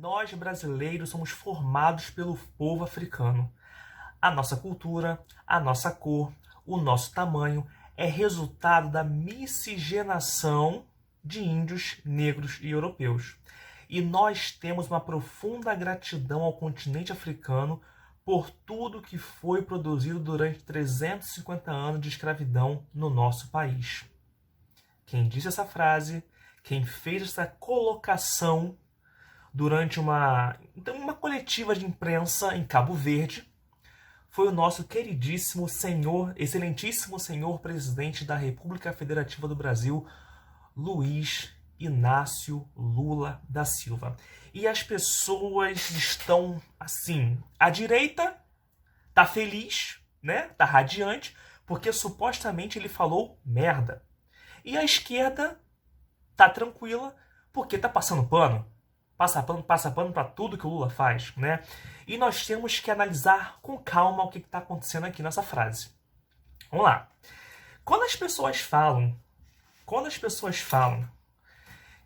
Nós, brasileiros, somos formados pelo povo africano. A nossa cultura, a nossa cor, o nosso tamanho é resultado da miscigenação de índios, negros e europeus. E nós temos uma profunda gratidão ao continente africano por tudo que foi produzido durante 350 anos de escravidão no nosso país. Quem disse essa frase, quem fez essa colocação durante uma coletiva de imprensa em Cabo Verde, foi o nosso queridíssimo senhor, excelentíssimo senhor presidente da República Federativa do Brasil, Luiz Inácio Lula da Silva. E as pessoas estão assim, a direita tá feliz, né? Tá radiante, porque supostamente ele falou merda. E a esquerda tá tranquila, porque tá passando pano. Passa pano para tudo que o Lula faz, né? E nós temos que analisar com calma o que está acontecendo aqui nessa frase. Vamos lá. Quando as pessoas falam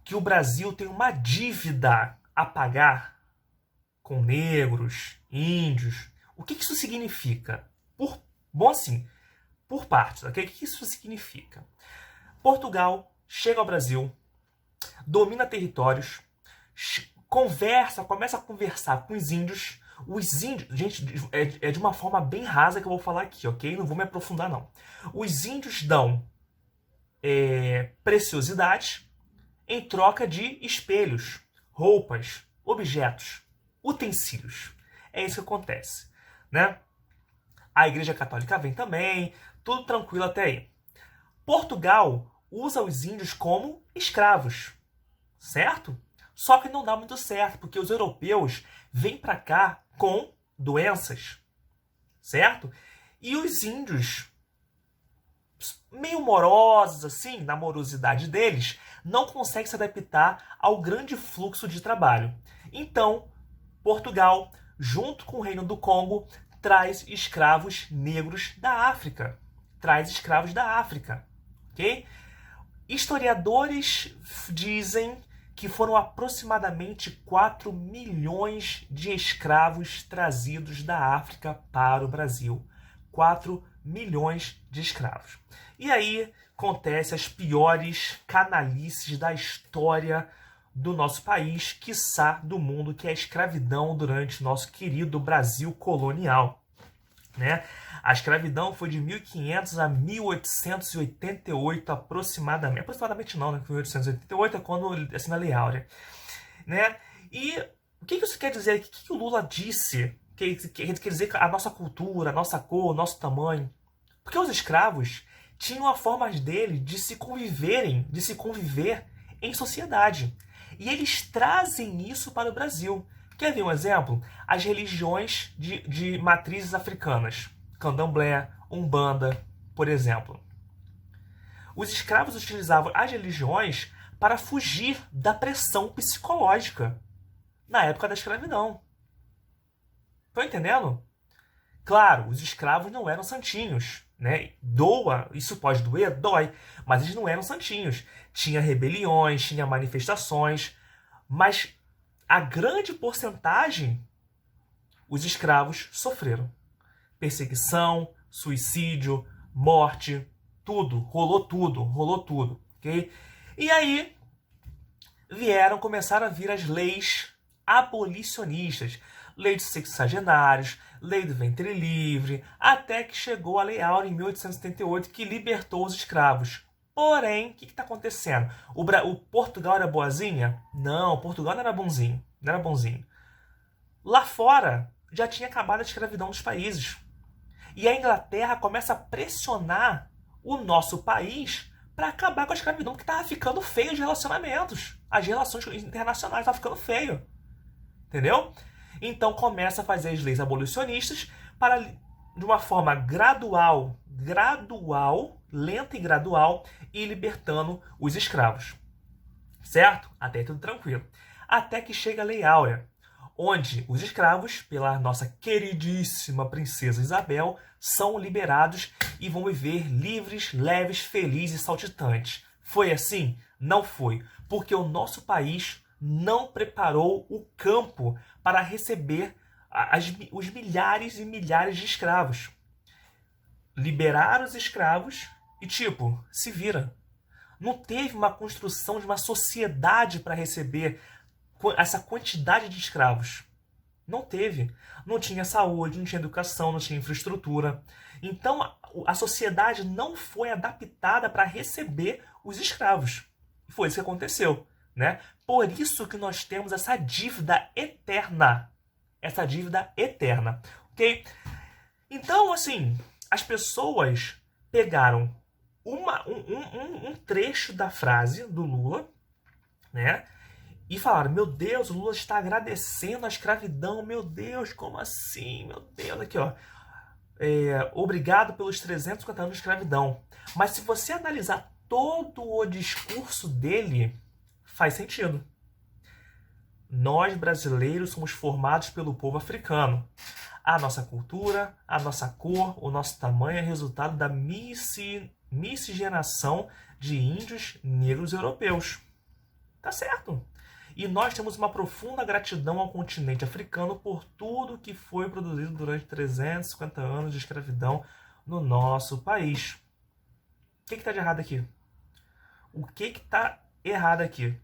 que o Brasil tem uma dívida a pagar com negros, índios, o que isso significa? Por partes, ok? O que isso significa? Portugal chega ao Brasil, domina territórios, começa a conversar com os índios. Os índios, gente, é de uma forma bem rasa que eu vou falar aqui, ok? Não vou me aprofundar, não. Os índios dão preciosidades em troca de espelhos, roupas, objetos, utensílios. É isso que acontece, né? A Igreja Católica vem também, tudo tranquilo até aí. Portugal usa os índios como escravos, certo? Só que não dá muito certo, porque os europeus vêm para cá com doenças, certo? E os índios, meio morosos assim, na morosidade deles, não conseguem se adaptar ao grande fluxo de trabalho. Então, Portugal, junto com o Reino do Congo, traz escravos negros da África. Ok? Historiadores dizem que foram aproximadamente 4 milhões de escravos trazidos da África para o Brasil. 4 milhões de escravos. E aí acontecem as piores canalices da história do nosso país, quiçá do mundo, que é a escravidão durante o nosso querido Brasil colonial, né? A escravidão foi de 1500 a 1888 aproximadamente. Aproximadamente não, né? 1888 é quando assina a Lei Áurea, né? E o que isso quer dizer? O que o Lula disse? Quer dizer a nossa cultura, a nossa cor, o nosso tamanho. Porque os escravos tinham a forma dele de se conviver em sociedade. E eles trazem isso para o Brasil. Quer ver um exemplo? As religiões de matrizes africanas. Candomblé, Umbanda, por exemplo. Os escravos utilizavam as religiões para fugir da pressão psicológica na época da escravidão. Estão entendendo? Claro, os escravos não eram santinhos, né? Isso pode doer? Dói, mas eles não eram santinhos. Tinha rebeliões, tinha manifestações, mas a grande porcentagem, os escravos sofreram. Perseguição, suicídio, morte, rolou tudo, ok? E aí começaram a vir as leis abolicionistas, lei dos sexagenários, lei do ventre livre, até que chegou a Lei Áurea em 1878, que libertou os escravos. Porém, o que está acontecendo? O Portugal era boazinha? Não, Portugal não era bonzinho. Lá fora, já tinha acabado a escravidão dos países. E a Inglaterra começa a pressionar o nosso país para acabar com a escravidão, porque estava ficando feio os relacionamentos. As relações internacionais estavam ficando feio. Entendeu? Então começa a fazer as leis abolicionistas para, de uma forma gradual, lenta e gradual, ir libertando os escravos. Certo? Até aí tudo tranquilo. Até que chega a Lei Áurea, onde os escravos, pela nossa queridíssima princesa Isabel, são liberados e vão viver livres, leves, felizes e saltitantes. Foi assim? Não foi. Porque o nosso país não preparou o campo para receber os milhares e milhares de escravos. Liberaram os escravos e, se vira. Não teve uma construção de uma sociedade para receber essa quantidade de escravos. Não teve. Não tinha saúde, não tinha educação, não tinha infraestrutura. Então, a sociedade não foi adaptada para receber os escravos. E foi isso que aconteceu, né? Por isso que nós temos essa dívida eterna. Essa dívida eterna, ok? Então, assim, as pessoas pegaram um trecho da frase do Lula, né? E falaram, meu Deus, o Lula está agradecendo a escravidão. Meu Deus, como assim? Meu Deus, aqui ó. Obrigado pelos 350 anos de escravidão. Mas se você analisar todo o discurso dele, faz sentido. Nós, brasileiros, somos formados pelo povo africano. A nossa cultura, a nossa cor, o nosso tamanho é resultado da miscigenação de índios, negros e europeus. Tá certo. E nós temos uma profunda gratidão ao continente africano por tudo que foi produzido durante 350 anos de escravidão no nosso país. O que está de errado aqui? O que está errado aqui?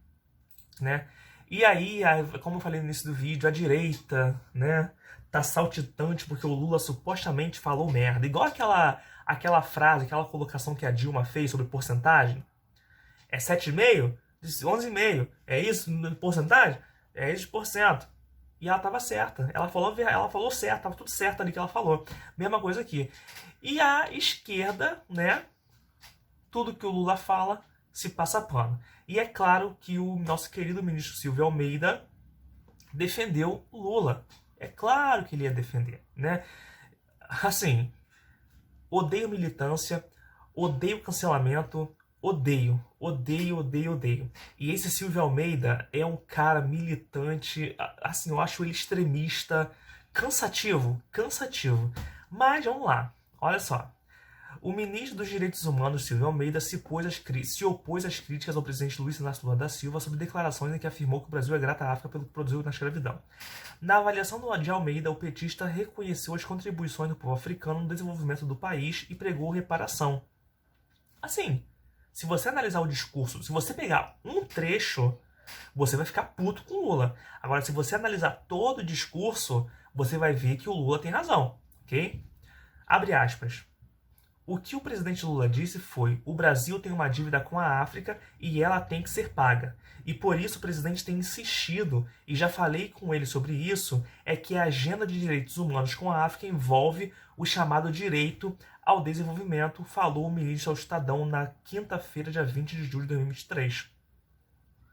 Né? E aí, como eu falei no início do vídeo, a direita, né, tá saltitante porque o Lula supostamente falou merda. Igual aquela frase, aquela colocação que a Dilma fez sobre porcentagem. É 7,5%? 11,5%. É isso na porcentagem? É isso de porcento. E ela estava certa. Ela falou certo, estava tudo certo ali que ela falou. Mesma coisa aqui. E a esquerda, né? Tudo que o Lula fala se passa pano. E é claro que o nosso querido ministro Silvio Almeida defendeu o Lula. É claro que ele ia defender, né? Assim, odeio militância, odeio cancelamento, odeio. E esse Silvio Almeida é um cara militante, assim, eu acho ele extremista, cansativo. Mas vamos lá, olha só. O ministro dos Direitos Humanos, Silvio Almeida, se opôs às críticas ao presidente Luiz Inácio Lula da Silva sobre declarações em que afirmou que o Brasil é grato à África pelo que produziu na escravidão. Na avaliação de Almeida, o petista reconheceu as contribuições do povo africano no desenvolvimento do país e pregou reparação. Assim, se você analisar o discurso, se você pegar um trecho, você vai ficar puto com o Lula. Agora, se você analisar todo o discurso, você vai ver que o Lula tem razão, ok? Abre aspas. O que o presidente Lula disse foi: o Brasil tem uma dívida com a África e ela tem que ser paga. E por isso o presidente tem insistido, e já falei com ele sobre isso, é que a agenda de direitos humanos com a África envolve o chamado direito ao desenvolvimento, falou o ministro ao Estadão na quinta-feira, dia 20 de julho de 2023.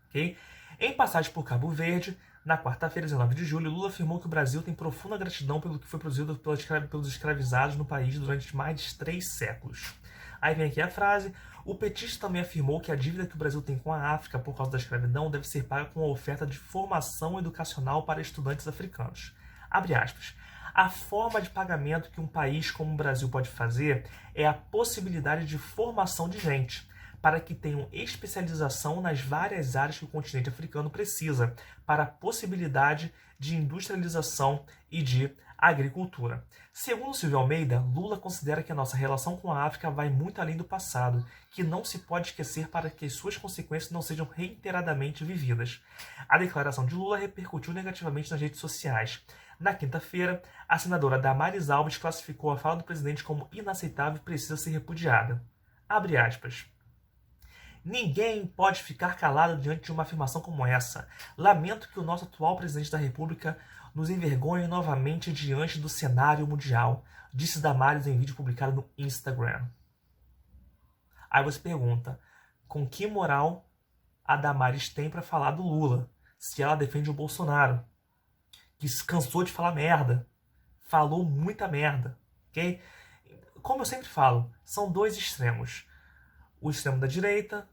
Okay? Em passagem por Cabo Verde, na quarta-feira, 19 de julho, Lula afirmou que o Brasil tem profunda gratidão pelo que foi produzido pelos escravizados no país durante mais de 3 séculos. Aí vem aqui a frase. O petista também afirmou que a dívida que o Brasil tem com a África por causa da escravidão deve ser paga com a oferta de formação educacional para estudantes africanos. Abre aspas. A forma de pagamento que um país como o Brasil pode fazer é a possibilidade de formação de gente, para que tenham especialização nas várias áreas que o continente africano precisa, para a possibilidade de industrialização e de agricultura. Segundo Silvio Almeida, Lula considera que a nossa relação com a África vai muito além do passado, que não se pode esquecer para que suas consequências não sejam reiteradamente vividas. A declaração de Lula repercutiu negativamente nas redes sociais. Na quinta-feira, a senadora Damares Alves classificou a fala do presidente como inaceitável e precisa ser repudiada. Abre aspas. Ninguém pode ficar calado diante de uma afirmação como essa. Lamento que o nosso atual presidente da República nos envergonhe novamente diante do cenário mundial, disse Damares em vídeo publicado no Instagram. Aí você pergunta, com que moral a Damares tem para falar do Lula, se ela defende o Bolsonaro, que se cansou de falar merda, falou muita merda, ok? Como eu sempre falo, são dois extremos. O extremo da direita,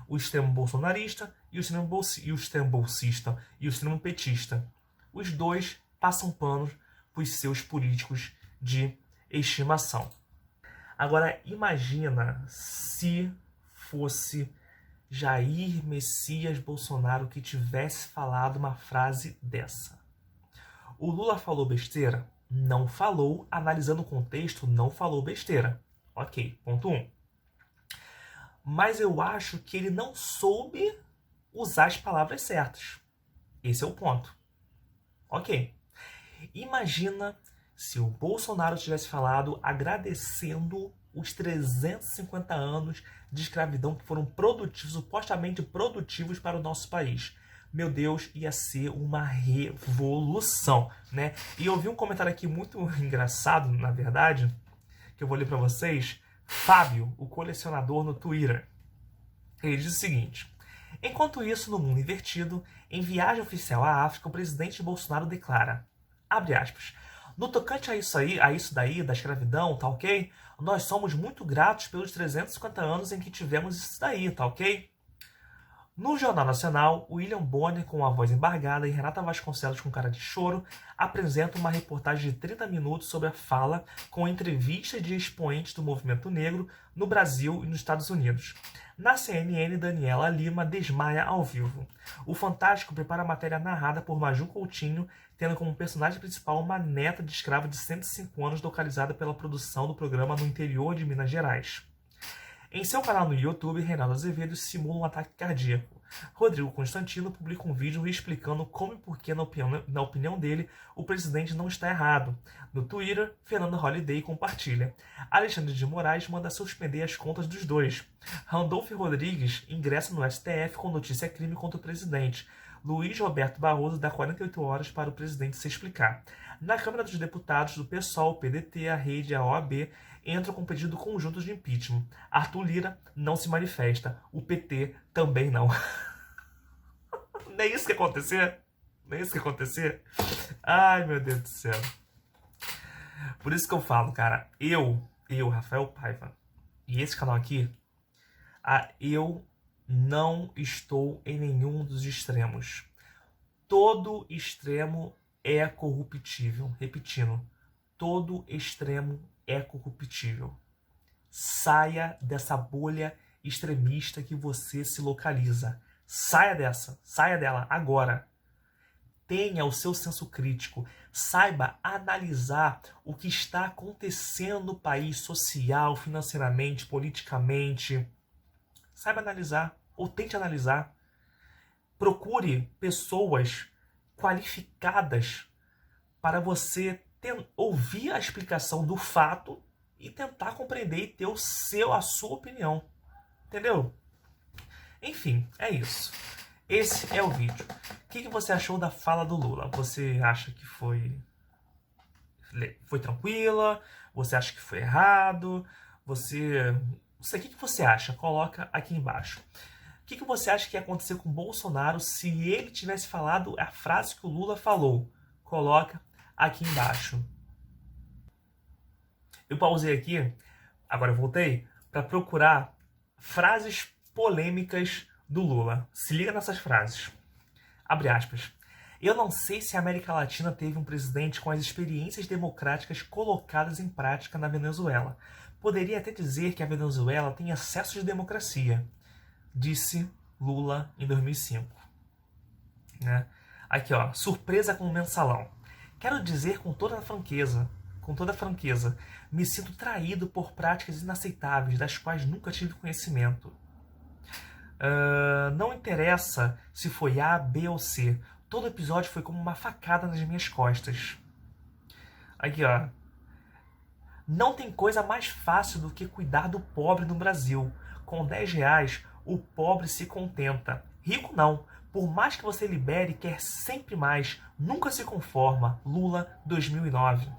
o extremo bolsonarista e o extremo bolsista e o extremo petista. Os dois passam pano para os seus políticos de estimação. Agora, imagina se fosse Jair Messias Bolsonaro que tivesse falado uma frase dessa. O Lula falou besteira? Não falou. Analisando o contexto, não falou besteira. Ok, ponto 1. Mas eu acho que ele não soube usar as palavras certas. Esse é o ponto. Ok. Imagina se o Bolsonaro tivesse falado agradecendo os 350 anos de escravidão que foram produtivos, supostamente produtivos para o nosso país. Meu Deus, ia ser uma revolução, né? E eu vi um comentário aqui muito engraçado, na verdade, que eu vou ler para vocês. Fábio, o colecionador, no Twitter. Ele diz o seguinte: enquanto isso, no mundo invertido, em viagem oficial à África, o presidente Bolsonaro declara, abre aspas, no tocante a isso daí, da escravidão, tá ok? Nós somos muito gratos pelos 350 anos em que tivemos isso daí, tá ok? No Jornal Nacional, William Bonner, com a voz embargada, e Renata Vasconcelos, com cara de choro, apresentam uma reportagem de 30 minutos sobre a fala, com entrevistas de expoentes do movimento negro no Brasil e nos Estados Unidos. Na CNN, Daniela Lima desmaia ao vivo. O Fantástico prepara a matéria narrada por Maju Coutinho, tendo como personagem principal uma neta de escravo de 105 anos localizada pela produção do programa no interior de Minas Gerais. Em seu canal no YouTube, Reinaldo Azevedo simula um ataque cardíaco. Rodrigo Constantino publica um vídeo explicando como e por que, na opinião dele, o presidente não está errado. No Twitter, Fernando Holliday compartilha. Alexandre de Moraes manda suspender as contas dos dois. Randolph Rodrigues ingressa no STF com notícia crime contra o presidente. Luiz Roberto Barroso dá 48 horas para o presidente se explicar. Na Câmara dos Deputados do PSOL, PDT, a Rede e a OAB entram com pedido conjunto de impeachment. Arthur Lira não se manifesta. O PT também não. Não é isso que ia acontecer? Não é isso que ia acontecer? Ai, meu Deus do céu. Por isso que eu falo, cara, eu, Rafael Paiva, e esse canal aqui, eu não estou em nenhum dos extremos. Todo extremo é corruptível. Repetindo, todo extremo é corruptível. Saia dessa bolha extremista que você se localiza. Saia dela agora. Tenha o seu senso crítico. Saiba analisar o que está acontecendo no país, social, financeiramente, politicamente. Saiba analisar, ou tente analisar. Procure pessoas qualificadas para você ouvir a explicação do fato e tentar compreender e ter a sua opinião. Entendeu? Enfim, é isso. Esse é o vídeo. O que você achou da fala do Lula? Você acha que foi tranquila? Você acha que foi errado? Não sei, o que você acha? Coloca aqui embaixo. O que você acha que ia acontecer com o Bolsonaro se ele tivesse falado a frase que o Lula falou? Coloca aqui embaixo. Eu pausei aqui, agora eu voltei, para procurar frases polêmicas do Lula. Se liga nessas frases. Abre aspas. Eu não sei se a América Latina teve um presidente com as experiências democráticas colocadas em prática na Venezuela. Poderia até dizer que a Venezuela tem excesso de democracia, disse Lula em 2005. Né? Aqui, ó, surpresa com o mensalão. Quero dizer com toda franqueza, me sinto traído por práticas inaceitáveis das quais nunca tive conhecimento. Não interessa se foi A, B ou C. Todo episódio foi como uma facada nas minhas costas. Aqui, ó. Não tem coisa mais fácil do que cuidar do pobre no Brasil. Com R$10, o pobre se contenta. Rico não. Por mais que você libere, quer sempre mais. Nunca se conforma. Lula, 2009.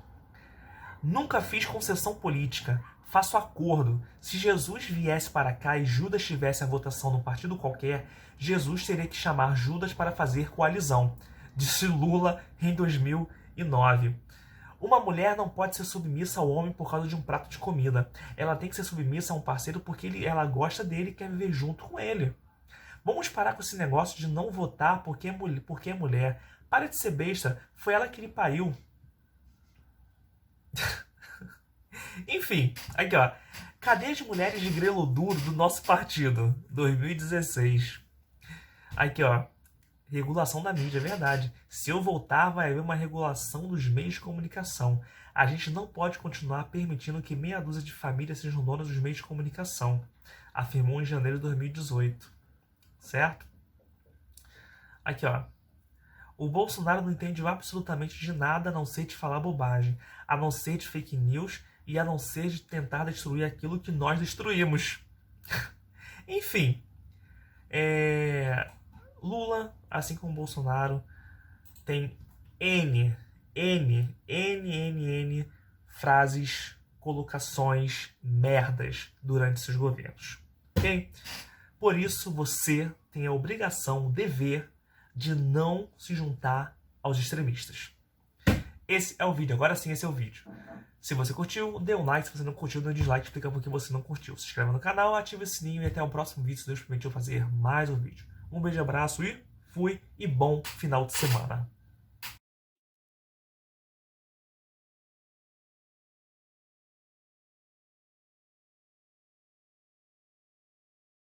Nunca fiz concessão política. Faço acordo. Se Jesus viesse para cá e Judas tivesse a votação num partido qualquer, Jesus teria que chamar Judas para fazer coalizão, disse Lula em 2009. Uma mulher não pode ser submissa ao homem por causa de um prato de comida. Ela tem que ser submissa a um parceiro porque ela gosta dele e quer viver junto com ele. Vamos parar com esse negócio de não votar porque é mulher. Para de ser besta. Foi ela que lhe pariu. Enfim, aqui ó. Cadê as mulheres de grelo duro do nosso partido? 2016. Aqui, ó. Regulação da mídia, é verdade. Se eu voltar, vai haver uma regulação dos meios de comunicação. A gente não pode continuar permitindo que meia dúzia de famílias sejam donas dos meios de comunicação, afirmou em janeiro de 2018. Certo? Aqui, ó. O Bolsonaro não entende absolutamente de nada a não ser de falar bobagem, a não ser de fake news e a não ser de tentar destruir aquilo que nós destruímos. Enfim, Lula, assim como Bolsonaro, tem N frases, colocações, merdas durante seus governos. Ok? Por isso você tem a obrigação, o dever de não se juntar aos extremistas. Esse é o vídeo. Agora sim, esse é o vídeo. Se você curtiu, dê um like. Se você não curtiu, dê um dislike explicando por que você não curtiu. Se inscreva no canal, ative o sininho e até o próximo vídeo, se Deus permitir eu fazer mais um vídeo. Um beijo, abraço e fui, e bom final de semana.